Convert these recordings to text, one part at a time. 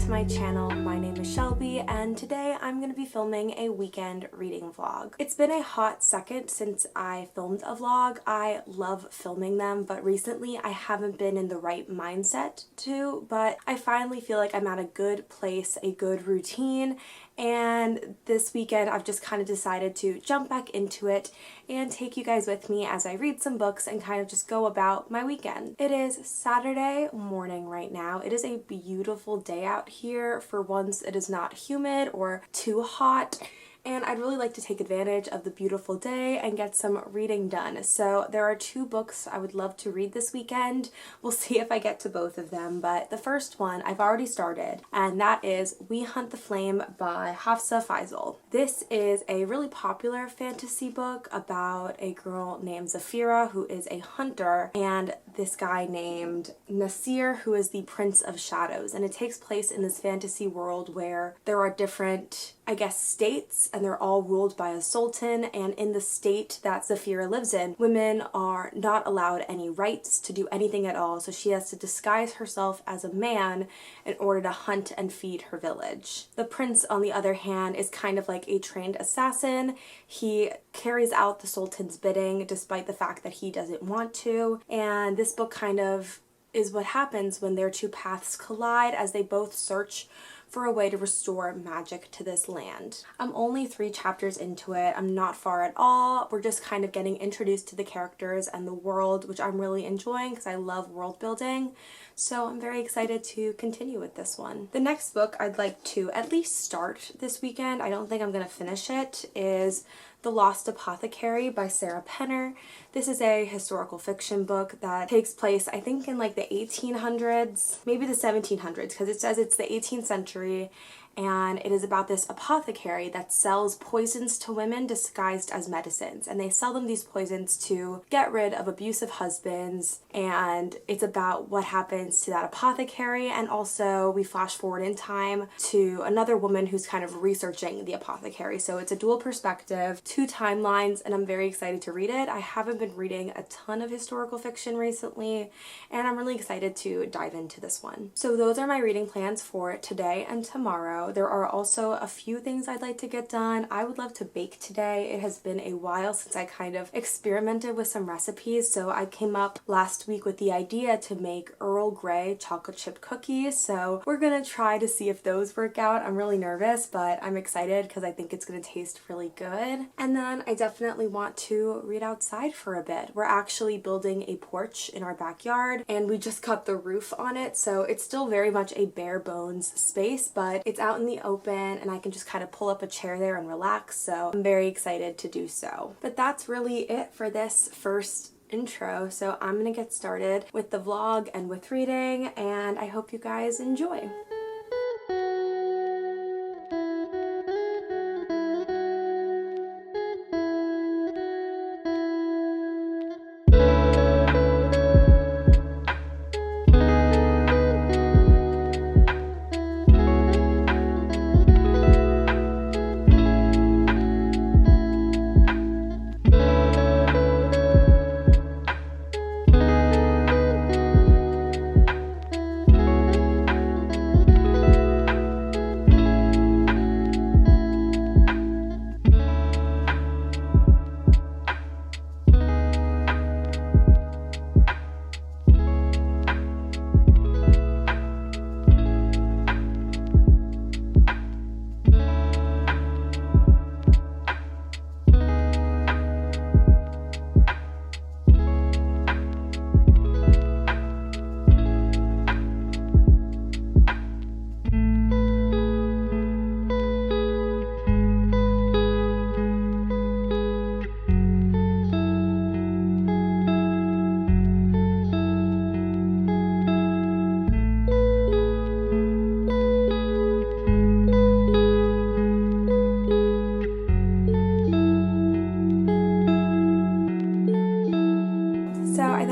to my channel. My name is Shelby and today I'm going to be filming a weekend reading vlog. It's been a hot second since I filmed a vlog. I love filming them, but recently I haven't been in the right mindset to, but I finally feel like I'm at a good place, a good routine, and this weekend I've just kind of decided to jump back into it and take you guys with me as I read some books and kind of just go about my weekend. It is Saturday morning right now. It is a beautiful day out here. For once, it is not humid or too hot, and I'd really like to take advantage of the beautiful day and get some reading done. So there are two books I would love to read this weekend. We'll see if I get to both of them, but the first one I've already started, and that is We Hunt the Flame by Hafsa Faizal. This is a really popular fantasy book about a girl named Zafira who is a hunter, and this guy named Nasir who is the Prince of Shadows, and it takes place in this fantasy world where there are different, I guess, states, and they're all ruled by a sultan, and in the state that Zafira lives in, women are not allowed any rights to do anything at all, so she has to disguise herself as a man in order to hunt and feed her village. The prince, on the other hand, is kind of like a trained assassin. He carries out the sultan's bidding despite the fact that he doesn't want to, and this book kind of is what happens when their two paths collide as they both search for a way to restore magic to this land. I'm only 3 chapters into it. I'm not far at all. We're just kind of getting introduced to the characters and the world, which I'm really enjoying because I love world building. So I'm very excited to continue with this one. The next book I'd like to at least start this weekend, I don't think I'm going to finish it, is The Lost Apothecary by Sarah Penner. This is a historical fiction book that takes place, I think, in like the 1800s, maybe the 1700s, because it says it's the 18th century, and it is about this apothecary that sells poisons to women disguised as medicines, and they sell them these poisons to get rid of abusive husbands, and it's about what happens to that apothecary, and also we flash forward in time to another woman who's kind of researching the apothecary. So it's a dual perspective, 2 timelines, and I'm very excited to read it. I haven't been reading a ton of historical fiction recently, and I'm really excited to dive into this one. So those are my reading plans for today and tomorrow. There are also a few things I'd like to get done. I would love to bake today. It has been a while since I kind of experimented with some recipes, so I came up last week with the idea to make Earl Grey chocolate chip cookies, so we're gonna try to see if those work out. I'm really nervous, but I'm excited because I think it's gonna taste really good. And then I definitely want to read outside for a bit. We're actually building a porch in our backyard, and we just got the roof on it, so it's still very much a bare bones space, but it's out in the open and I can just kind of pull up a chair there and relax, so I'm very excited to do so. But that's really it for this first intro, so I'm gonna get started with the vlog and with reading, and I hope you guys enjoy.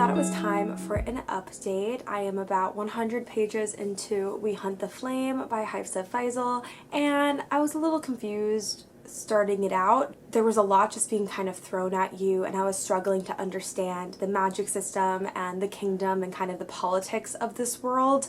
It was time for an update. I am about 100 pages into We Hunt the Flame by Hafsa Faizal, and I was a little confused starting it out. There was a lot just being kind of thrown at you, and I was struggling to understand the magic system and the kingdom and kind of the politics of this world,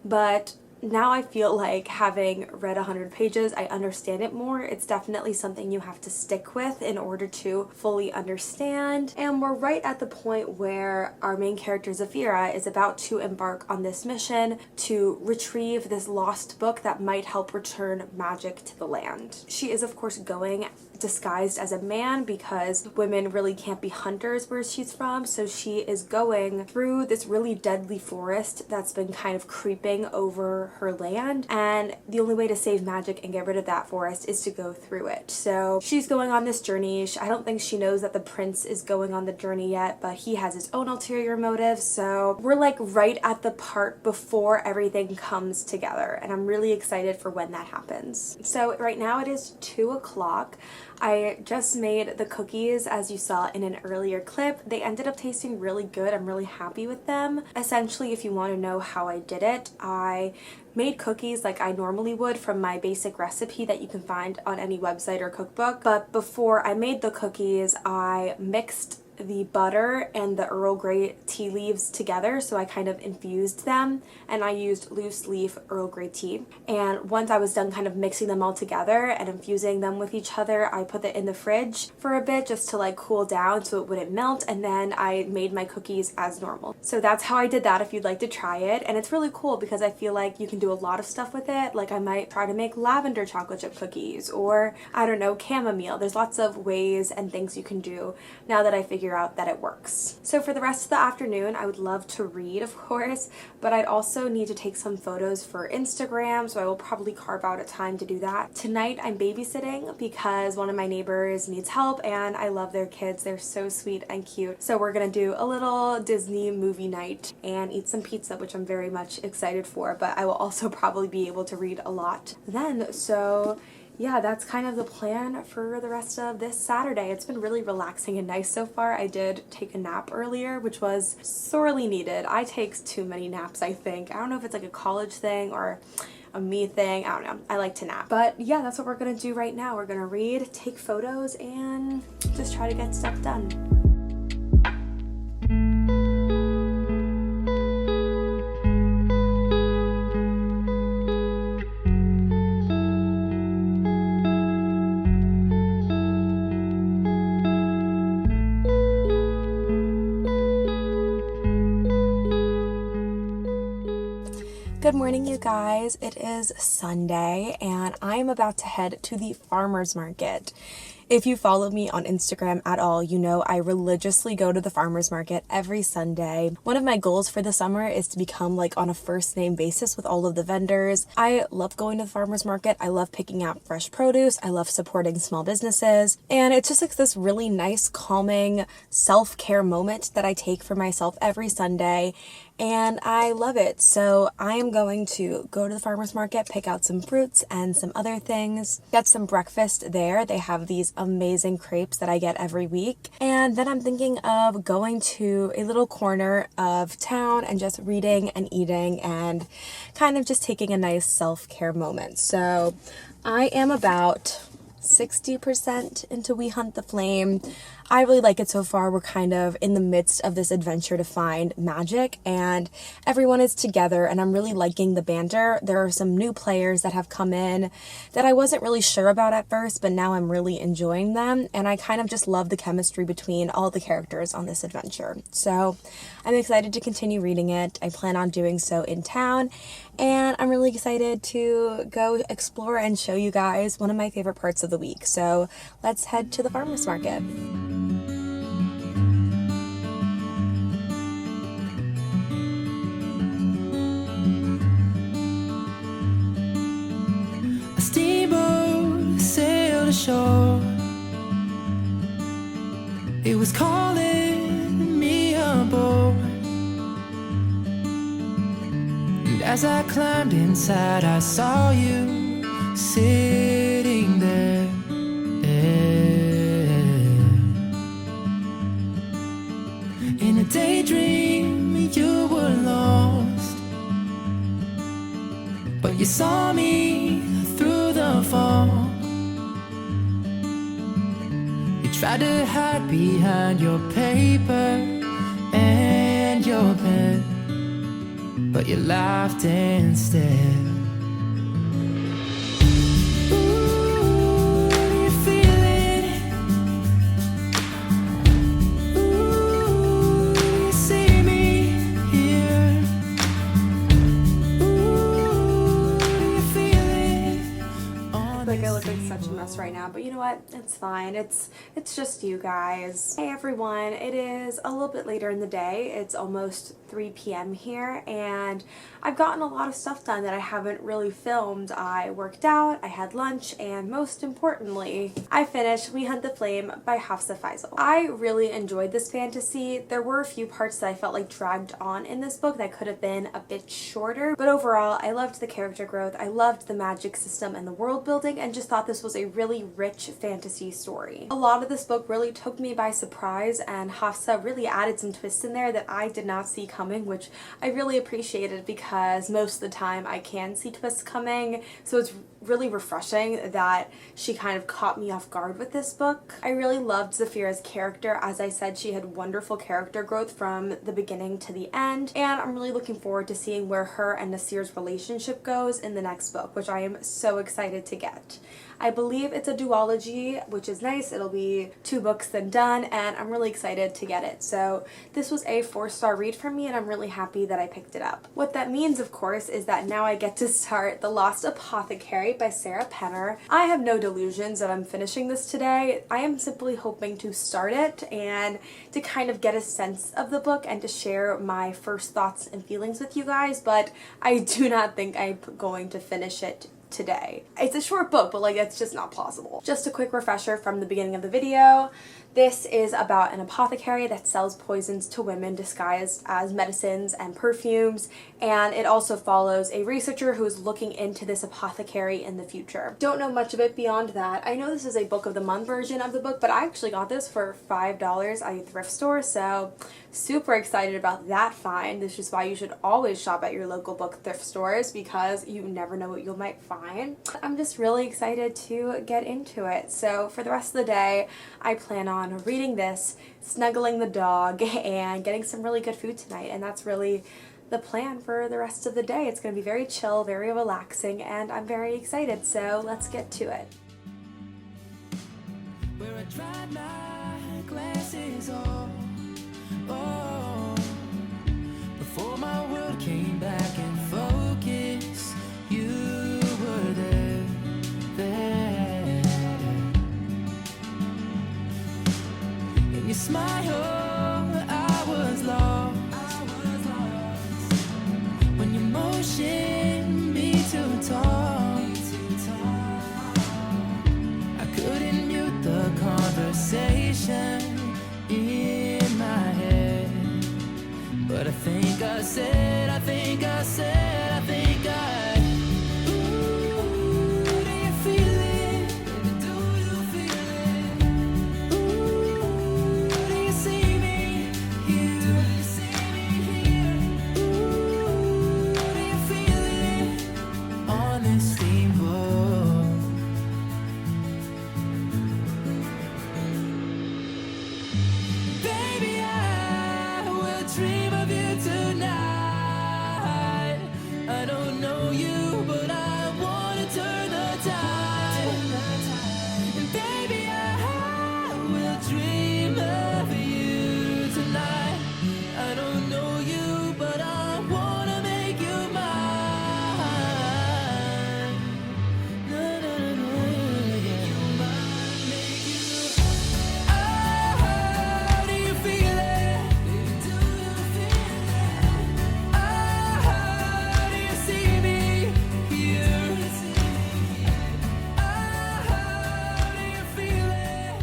but now I feel like, having read 100 pages, I understand it more. It's definitely something you have to stick with in order to fully understand. And we're right at the point where our main character Zafira is about to embark on this mission to retrieve this lost book that might help return magic to the land. She is of course going disguised as a man because women really can't be hunters where she's from, so she is going through this really deadly forest that's been kind of creeping over her land, and the only way to save magic and get rid of that forest is to go through it. So she's going on this journey. I don't think she knows that the prince is going on the journey yet, but he has his own ulterior motives, so we're like right at the part before everything comes together, and I'm really excited for when that happens. So right now it is 2 o'clock. I just made the cookies, as you saw in an earlier clip. They ended up tasting really good. I'm really happy with them. Essentially, if you want to know how I did it, I made cookies like I normally would from my basic recipe that you can find on any website or cookbook. But before I made the cookies, I mixed the butter and the Earl Grey tea leaves together, so I kind of infused them, and I used loose leaf Earl Grey tea. And once I was done kind of mixing them all together and infusing them with each other, I put it in the fridge for a bit just to like cool down so it wouldn't melt, and then I made my cookies as normal. So that's how I did that if you'd like to try it. And it's really cool because I feel like you can do a lot of stuff with it. Like I might try to make lavender chocolate chip cookies, or I don't know, chamomile. There's lots of ways and things you can do now that I figure out that it works. So for the rest of the afternoon, I would love to read, of course, but I'd also need to take some photos for Instagram, so I will probably carve out a time to do that. Tonight I'm babysitting because one of my neighbors needs help, and I love their kids. They're so sweet and cute. So we're gonna do a little Disney movie night and eat some pizza, which I'm very much excited for, but I will also probably be able to read a lot then. So yeah, that's kind of the plan for the rest of this Saturday. It's been really relaxing and nice so far. I did take a nap earlier, which was sorely needed. I take too many naps, I think. I don't know if it's like a college thing or a me thing. I don't know. I like to nap. But yeah, that's what we're gonna do right now. We're gonna read, take photos, and just try to get stuff done. Good morning, you guys. It is Sunday and I'm about to head to the farmer's market. If you follow me on Instagram at all, you know I religiously go to the farmer's market every Sunday. One of my goals for the summer is to become like on a first name basis with all of the vendors. I love going to the farmer's market. I love picking out fresh produce. I love supporting small businesses. And it's just like this really nice, calming self-care moment that I take for myself every Sunday. And I love it. So I am going to go to the farmer's market, pick out some fruits and some other things, get some breakfast there. They have these amazing crepes that I get every week. And then I'm thinking of going to a little corner of town and just reading and eating and kind of just taking a nice self-care moment. So I am about 60% into We Hunt the Flame. I really like it so far. We're kind of in the midst of this adventure to find magic and everyone is together and I'm really liking the banter. There are some new players that have come in that I wasn't really sure about at first, but now I'm really enjoying them and I kind of just love the chemistry between all the characters on this adventure. So I'm excited to continue reading it. I plan on doing so in town and I'm really excited to go explore and show you guys one of my favorite parts of the week. So let's head to the farmer's market. A steamboat sailed ashore. It was calling me aboard. And as I climbed inside, I saw you sitting there. In a daydream, you were lost, but you saw me through the fog. You tried to hide behind your paper and your pen, but you laughed instead. Ooh, do you feel it? Ooh, do you see me here? Ooh, do you feel it? I feel like I look like such a mess right now, but you know what? It's fine. It's just you guys. Hey everyone, it is a little bit later in the day. It's almost 3 p.m. here, and I've gotten a lot of stuff done that I haven't really filmed. I worked out, I had lunch, and most importantly, I finished We Hunt the Flame by Hafsa Faizal. I really enjoyed this fantasy. There were a few parts that I felt like dragged on in this book that could have been a bit shorter, but overall, I loved the character growth, I loved the magic system and the world building, and just thought this was a really rich fantasy story. A lot of this book really took me by surprise, and Hafsa really added some twists in there that I did not see coming, which I really appreciated because most of the time I can see twists coming, so it's really refreshing that she kind of caught me off guard with this book. I really loved Zafira's character. As I said, she had wonderful character growth from the beginning to the end, and I'm really looking forward to seeing where her and Nasir's relationship goes in the next book, which I am so excited to get. I believe it's a duology, which is nice. It'll be 2 books then done, and I'm really excited to get it. So this was a 4-star read for me, and I'm really happy that I picked it up. What that means, of course, is that now I get to start The Lost Apothecary by Sarah Penner. I have no delusions that I'm finishing this today. I am simply hoping to start it and to kind of get a sense of the book and to share my first thoughts and feelings with you guys, but I do not think I'm going to finish it today. It's a short book, but like it's just not possible. Just a quick refresher from the beginning of the video. This is about an apothecary that sells poisons to women disguised as medicines and perfumes, and it also follows a researcher who is looking into this apothecary in the future. Don't know much of it beyond that. I know this is a book of the month version of the book, but I actually got this for $5 at a thrift store, so super excited about that find. This is why you should always shop at your local book thrift stores, because you never know what you might find. I'm just really excited to get into it. So for the rest of the day, I plan on reading this, snuggling the dog, and getting some really good food tonight, and that's really the plan for the rest of the day. It's going to be very chill, very relaxing, and I'm very excited, so let's get to it. Where I dried my glasses off, oh, before my world came back in focus, you were there. And your smile, I was lost. When you motioned me to talk, I couldn't mute the conversation in my head. But I think I said, ooh, do you feel it? Do you feel it? Ooh, do you see me here? Do you see me here? Ooh, do you feel it? On this steamboat. Baby, I will dream of you tonight. I don't know you, but I wanna turn the tide. And baby, I will dream of you tonight. I don't know you, but I wanna make you mine. Na, na, na, na, make you mine, make you. Oh, do you feel it? Do you feel it? Oh, do you see me here? Oh, do you feel it?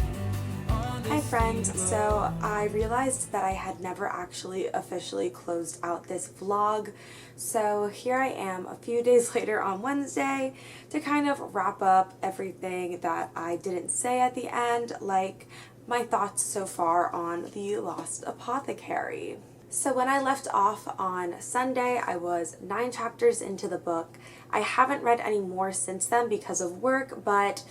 Hi friends, so I realized that I had never actually officially closed out this vlog, so here I am a few days later on Wednesday to kind of wrap up everything that I didn't say at the end, like my thoughts so far on The Lost Apothecary. So when I left off on Sunday, I was 9 chapters into the book. I haven't read any more since then because of work, but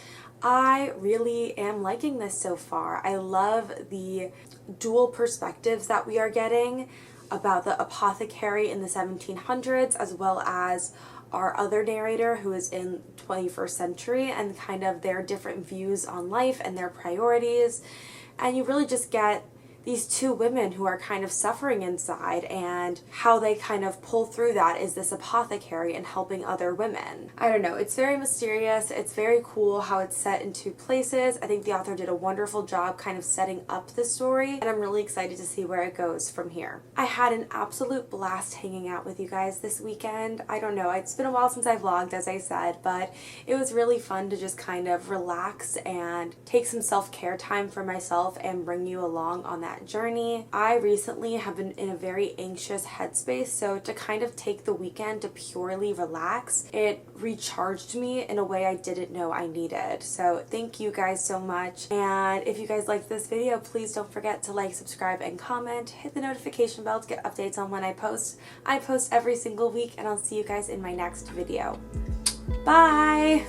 I really am liking this so far. I love the dual perspectives that we are getting. about the apothecary in the 1700s, as well as our other narrator who is in 21st century, and kind of their different views on life and their priorities. And you really just get these two women who are kind of suffering inside, and how they kind of pull through that is this apothecary and helping other women. I don't know, it's very mysterious, it's very cool how it's set in two places. I think the author did a wonderful job kind of setting up the story, and I'm really excited to see where it goes from here. I had an absolute blast hanging out with you guys this weekend. I don't know, it's been a while since I vlogged, as I said, but it was really fun to just kind of relax and take some self-care time for myself and bring you along on that journey. I recently have been in a very anxious headspace, so to kind of take the weekend to purely relax, it recharged me in a way I didn't know I needed. So thank you guys so much, and if you guys liked this video, please don't forget to like, subscribe, and comment. Hit the notification bell to get updates on when I post. I post every single week, and I'll see you guys in my next video. Bye!